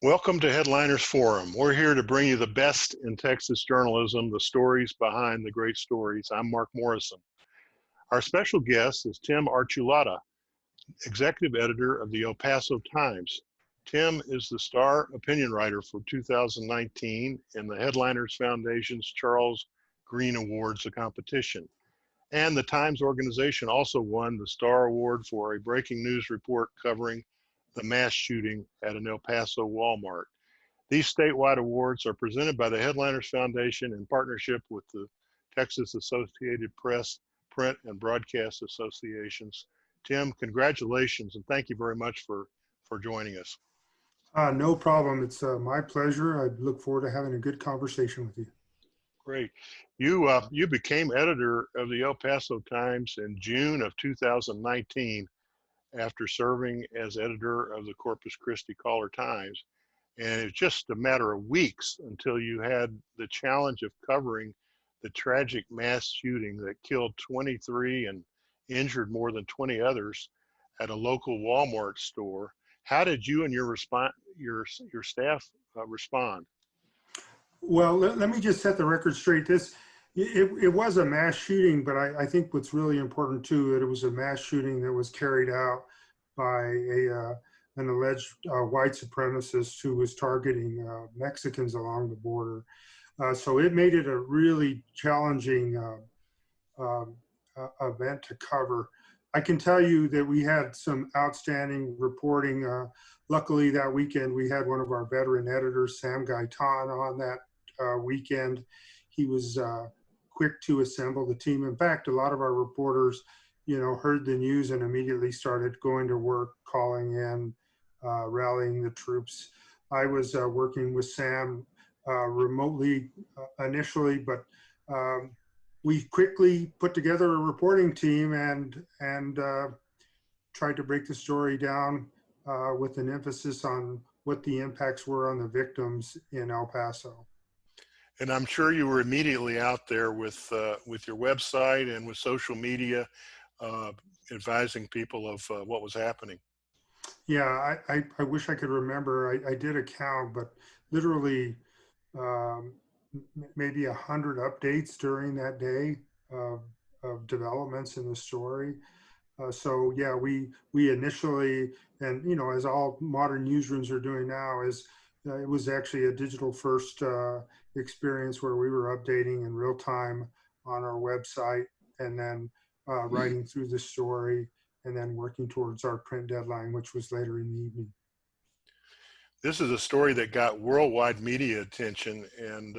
Welcome to Headliners Forum. We're here to bring you the best in Texas journalism, the stories behind the great stories. I'm Mark Morrison. Our special guest is Tim Archuleta, executive editor of the El Paso Times. Tim is the star opinion writer for 2019 in the Headliners Foundation's Charles Green Awards, a competition. And the Times organization also won the Star Award for a breaking news report covering the mass shooting at an El Paso Walmart. These statewide awards are presented by the Headliners Foundation in partnership with the Texas Associated Press, Print, and Broadcast Associations. Tim, congratulations, and thank you very much for joining us. No problem. It's my pleasure. I look forward to having a good conversation with you. Great. You became editor of the El Paso Times in June of 2019 after serving as editor of the Corpus Christi Caller-Times. And it's just a matter of weeks until you had the challenge of covering the tragic mass shooting that killed 23 and injured more than 20 others at a local Walmart store. How did you and your staff respond? Well, let me just set the record straight. It was a mass shooting, but I think what's really important too, that it was a mass shooting that was carried out by an alleged white supremacist who was targeting Mexicans along the border. So it made it a really challenging event to cover. I can tell you that we had some outstanding reporting. Luckily that weekend we had one of our veteran editors, Sam Gaitan, on that weekend. He was quick to assemble the team. In fact, a lot of our reporters, heard the news and immediately started going to work, calling in, rallying the troops. I was working with Sam remotely initially, but we quickly put together a reporting team and tried to break the story down with an emphasis on what the impacts were on the victims in El Paso. And I'm sure you were immediately out there with your website and with social media, advising people of what was happening. Yeah, I wish I could remember. I did a count, but literally maybe 100 updates during that day of developments in the story. So yeah, we initially, and as all modern newsrooms are doing now, it was actually a digital first experience where we were updating in real time on our website and then writing through the story and then working towards our print deadline, which was later in the evening. This is a story that got worldwide media attention, and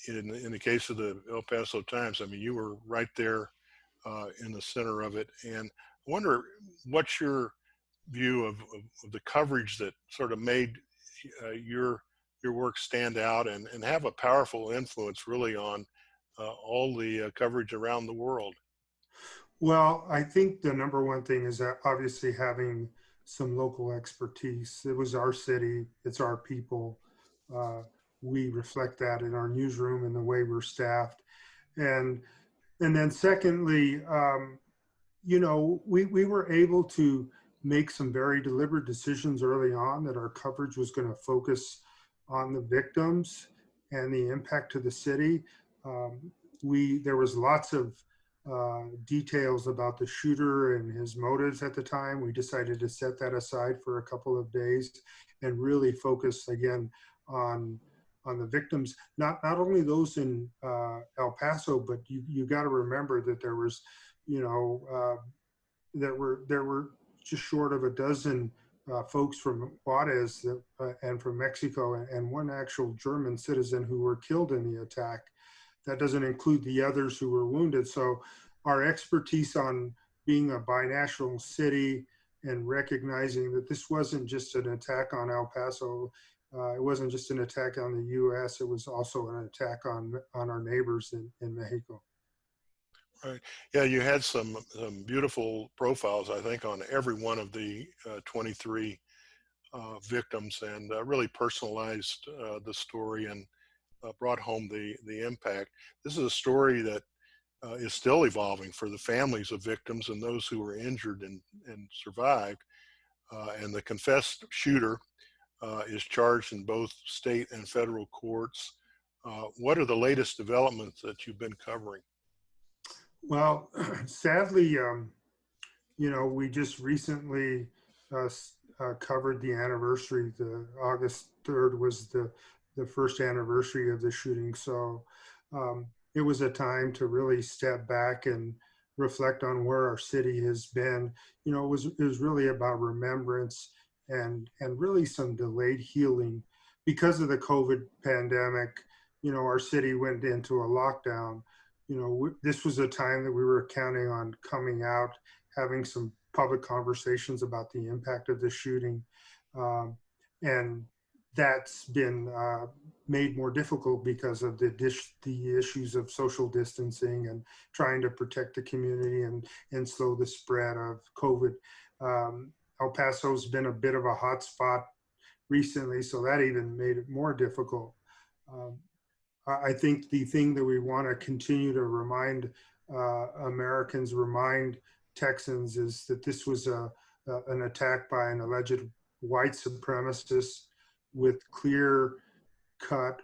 in the case of the El Paso Times, I mean, you were right there in the center of it. And I wonder what's your view of the coverage that sort of made your work stand out and have a powerful influence really on all the coverage around the world? Well, I think the number one thing is that obviously having some local expertise. It was our city, it's our people. We reflect that in our newsroom and the way we're staffed. And then secondly, we were able to make some very deliberate decisions early on that our coverage was going to focus on the victims and the impact to the city. There was lots of details about the shooter and his motives at the time. We decided to set that aside for a couple of days and really focus again on the victims, not only those in El Paso, but you got to remember that there was, there were just short of a dozen folks from Juárez and from Mexico, and one actual German citizen who were killed in the attack. That doesn't include the others who were wounded. So our expertise on being a binational city and recognizing that this wasn't just an attack on El Paso, it wasn't just an attack on the U.S., it was also an attack on our neighbors in Mexico. Right. Yeah, you had some beautiful profiles, I think, on every one of the 23 victims, and really personalized the story and brought home the impact. This is a story that is still evolving for the families of victims and those who were injured and survived. And the confessed shooter is charged in both state and federal courts. What are the latest developments that you've been covering? Well, sadly, we just recently covered the anniversary. The August 3rd was the first anniversary of the shooting. So it was a time to really step back and reflect on where our city has been. It was really about remembrance and really some delayed healing. Because of the COVID pandemic, our city went into a lockdown. This was a time that we were counting on coming out, having some public conversations about the impact of the shooting. And that's been made more difficult because of the issues of social distancing and trying to protect the community and slow the spread of COVID. El Paso's been a bit of a hot spot recently, so that even made it more difficult. I think the thing that we want to continue to remind Americans, remind Texans, is that this was an attack by an alleged white supremacist with clear-cut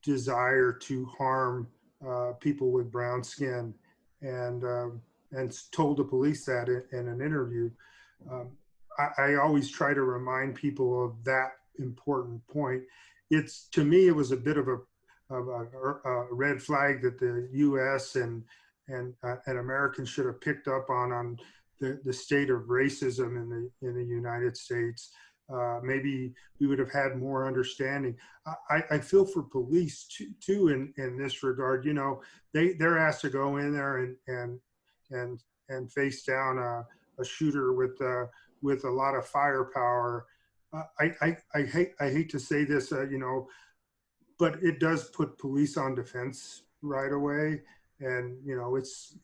desire to harm people with brown skin, and told the police that in an interview. I always try to remind people of that important point. To me, it was a bit of a red flag that the U.S. and Americans should have picked up on the state of racism in the United States. Maybe we would have had more understanding. I feel for police too in this regard. They're asked to go in there and face down a shooter with a lot of firepower. I hate to say this, but it does put police on defense right away, and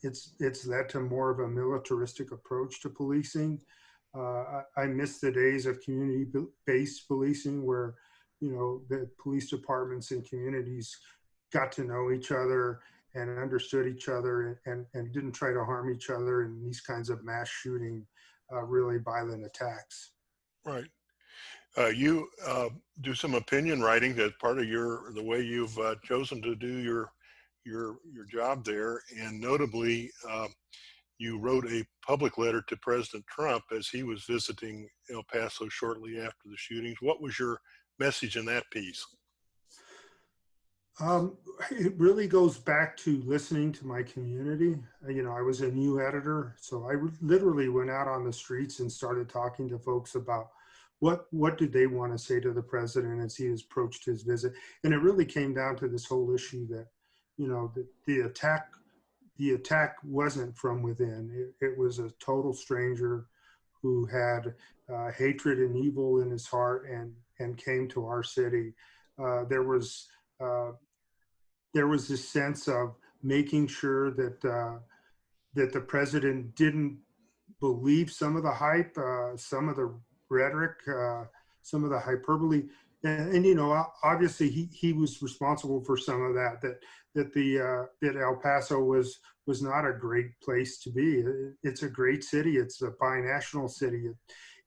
it's led to more of a militaristic approach to policing. I miss the days of community-based policing where the police departments and communities got to know each other and understood each other and didn't try to harm each other in these kinds of mass shooting, really violent attacks. Right. You do some opinion writing. That's part of the way you've chosen to do your job there, and notably, you wrote a public letter to President Trump as he was visiting El Paso shortly after the shootings. What was your message in that piece? It really goes back to listening to my community. I was a new editor, so I literally went out on the streets and started talking to folks about what did they want to say to the president as he approached his visit. And it really came down to this whole issue that, the attack wasn't from within. It was a total stranger who had hatred and evil in his heart and came to our city. There was this sense of making sure that the president didn't believe some of the hype, some of the rhetoric, some of the hyperbole, and obviously he was responsible for some of that El Paso was not a great place to be. It's a great city. It's a binational city.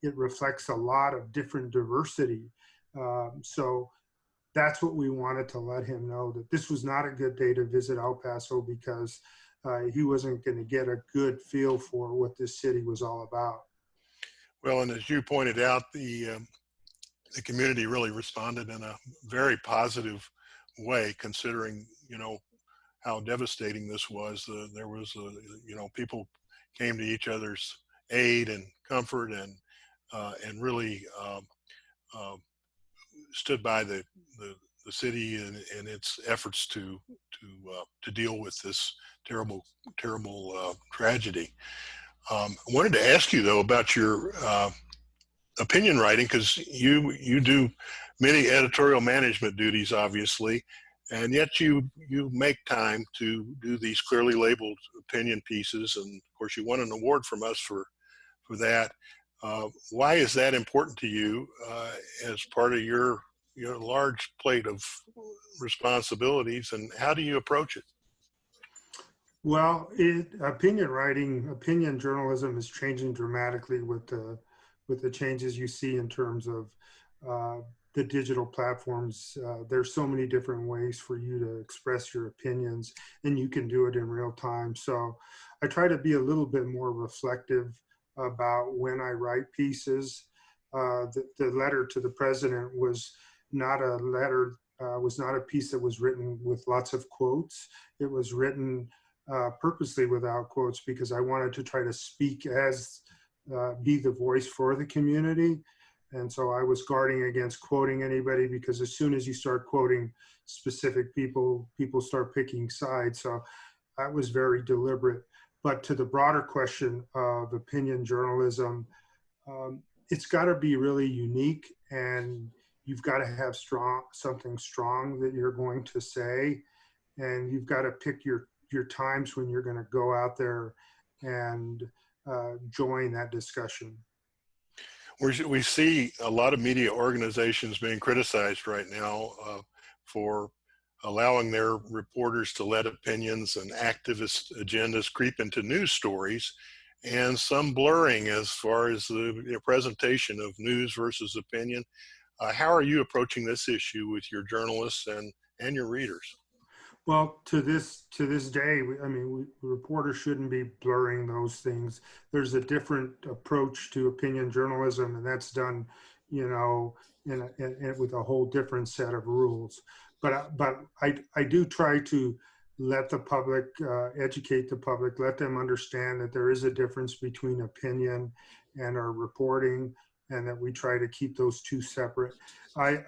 It reflects a lot of different diversity. So that's what we wanted to let him know, that this was not a good day to visit El Paso because he wasn't going to get a good feel for what this city was all about. Well, and as you pointed out, the community really responded in a very positive way, considering how devastating this was. There was people came to each other's aid and comfort, and really stood by the city and its efforts to deal with this terrible tragedy. I wanted to ask you though about your opinion writing, because you do many editorial management duties, obviously, and yet you make time to do these clearly labeled opinion pieces, and of course you won an award from us for that. Why is that important to you as part of your large plate of responsibilities, and how do you approach it? Well, opinion journalism is changing dramatically with the with the changes you see in terms of the digital platforms. There's so many different ways for you to express your opinions, and you can do it in real time. So I try to be a little bit more reflective about when I write pieces. The letter to the president was not a letter, was not a piece that was written with lots of quotes. It was written purposely without quotes because I wanted to try to speak as, be the voice for the community. And so I was guarding against quoting anybody, because as soon as you start quoting specific people, people start picking sides. So that was very deliberate. But to the broader question of opinion journalism, it's got to be really unique, and you've got to have something strong that you're going to say, and you've got to pick your times when you're going to go out there and join that discussion. We see a lot of media organizations being criticized right now for allowing their reporters to let opinions and activist agendas creep into news stories, and some blurring as far as the presentation of news versus opinion. How are you approaching this issue with your journalists and your readers? Well, to this day, reporters shouldn't be blurring those things. There's a different approach to opinion journalism, and that's done, with a whole different set of rules. But I do try to let the public, educate the public, let them understand that there is a difference between opinion and our reporting, and that we try to keep those two separate. I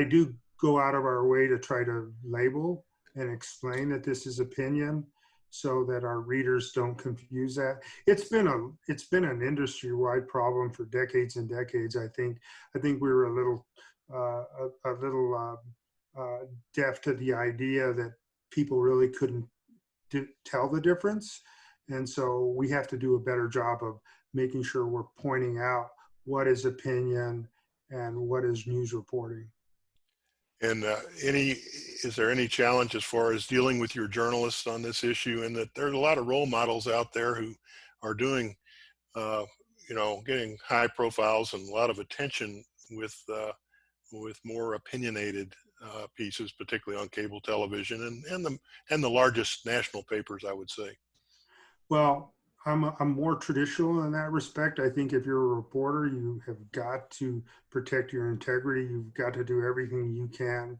do go out of our way to try to label and explain that this is opinion, so that our readers don't confuse that. It's been an industry-wide problem for decades and decades. I think we were a little deaf to the idea that people really couldn't tell the difference, and so we have to do a better job of making sure we're pointing out what is opinion and what is news reporting. And is there any challenge as far as dealing with your journalists on this issue? And that there's a lot of role models out there who are doing, getting high profiles and a lot of attention with more opinionated pieces, particularly on cable television and the largest national papers, I would say. Well, I'm more traditional in that respect. I think if you're a reporter, you have got to protect your integrity. You've got to do everything you can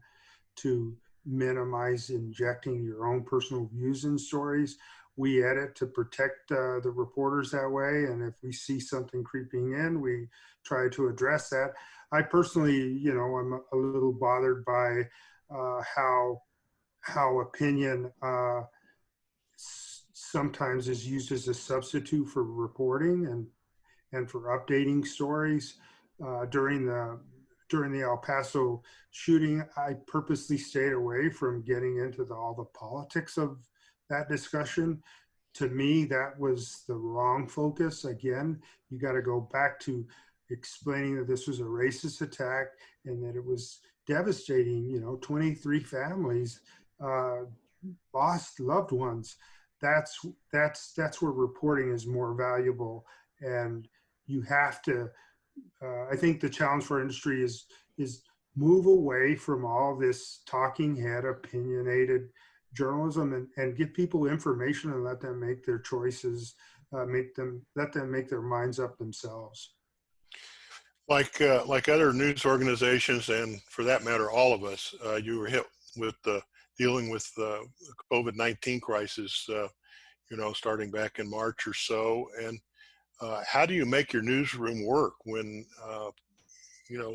to minimize injecting your own personal views in stories. We edit to protect the reporters that way, and if we see something creeping in, we try to address that. I personally, I'm a little bothered by how opinion sometimes is used as a substitute for reporting and for updating stories. During the El Paso shooting, I purposely stayed away from getting into all the politics of that discussion. To me, that was the wrong focus. Again, you got to go back to explaining that this was a racist attack and that it was devastating. 23 families lost loved ones. That's where reporting is more valuable, and you have to. I think the challenge for our industry is move away from all this talking head, opinionated journalism, and give people information and let them make their choices. Let them make their minds up themselves. Like other news organizations, and for that matter, all of us, you were hit with dealing with the COVID-19 crisis, starting back in March or so. And how do you make your newsroom work when,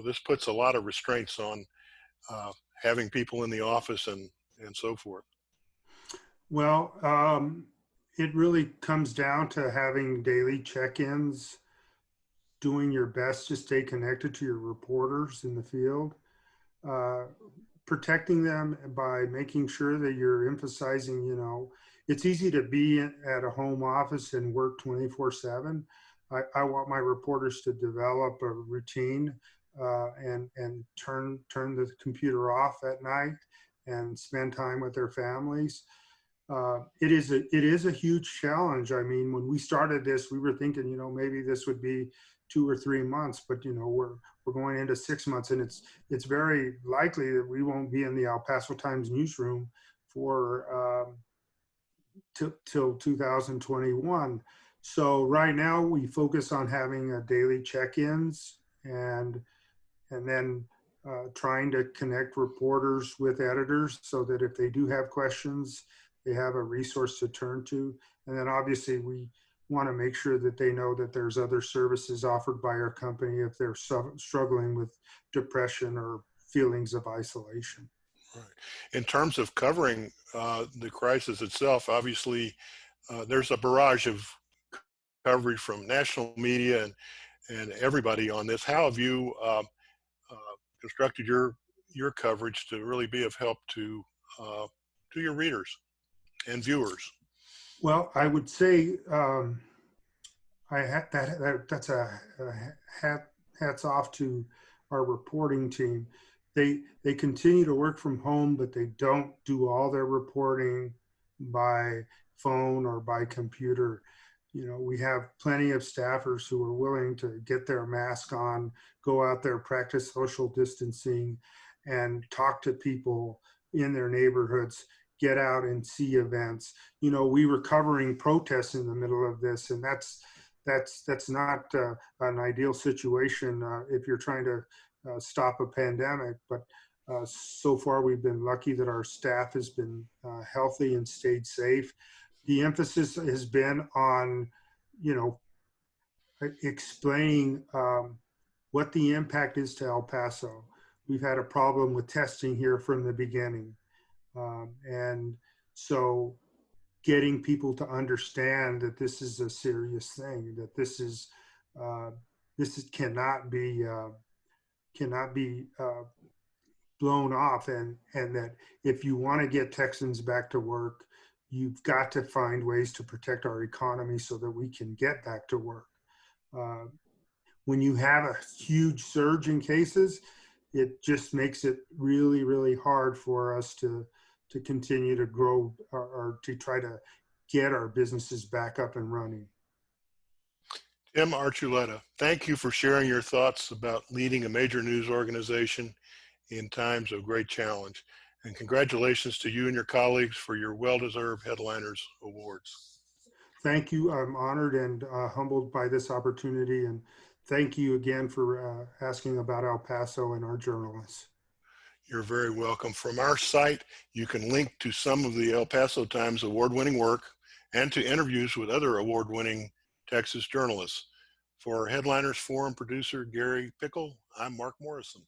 this puts a lot of restraints on having people in the office and so forth? Well, it really comes down to having daily check-ins, doing your best to stay connected to your reporters in the field, protecting them by making sure that you're emphasizing, it's easy to be at a home office and work 24/7. I want my reporters to develop a routine and turn the computer off at night and spend time with their families. It is a huge challenge. I mean, when we started this, we were thinking, maybe this would be 2 or 3 months, but we're going into 6 months, and it's very likely that we won't be in the El Paso Times newsroom for till 2021. So right now we focus on having daily check-ins and then trying to connect reporters with editors so that if they do have questions, they have a resource to turn to. And then obviously we want to make sure that they know that there's other services offered by our company if they're struggling with depression or feelings of isolation. Right. In terms of covering the crisis itself, obviously there's a barrage of coverage from national media and everybody on this. How have you constructed your coverage to really be of help to your readers and viewers? Well, I would say that's a hats off to our reporting team. They continue to work from home, but they don't do all their reporting by phone or by computer. We have plenty of staffers who are willing to get their mask on, go out there, practice social distancing, and talk to people in their neighborhoods, get out and see events. We were covering protests in the middle of this, and that's not an ideal situation if you're trying to stop a pandemic. But so far, we've been lucky that our staff has been healthy and stayed safe. The emphasis has been on, explaining what the impact is to El Paso. We've had a problem with testing here from the beginning. And so getting people to understand that this is a serious thing, that this cannot be blown off, and that if you want to get Texans back to work, you've got to find ways to protect our economy so that we can get back to work. When you have a huge surge in cases, it just makes it really, really hard for us to continue to grow or to try to get our businesses back up and running. Tim Archuleta, thank you for sharing your thoughts about leading a major news organization in times of great challenge. And congratulations to you and your colleagues for your well-deserved Headliners Awards. Thank you. I'm honored and humbled by this opportunity. And thank you again for asking about El Paso and our journalists. You're very welcome. From our site, you can link to some of the El Paso Times award-winning work and to interviews with other award-winning Texas journalists. For Headliners Forum producer Gary Pickle, I'm Mark Morrison.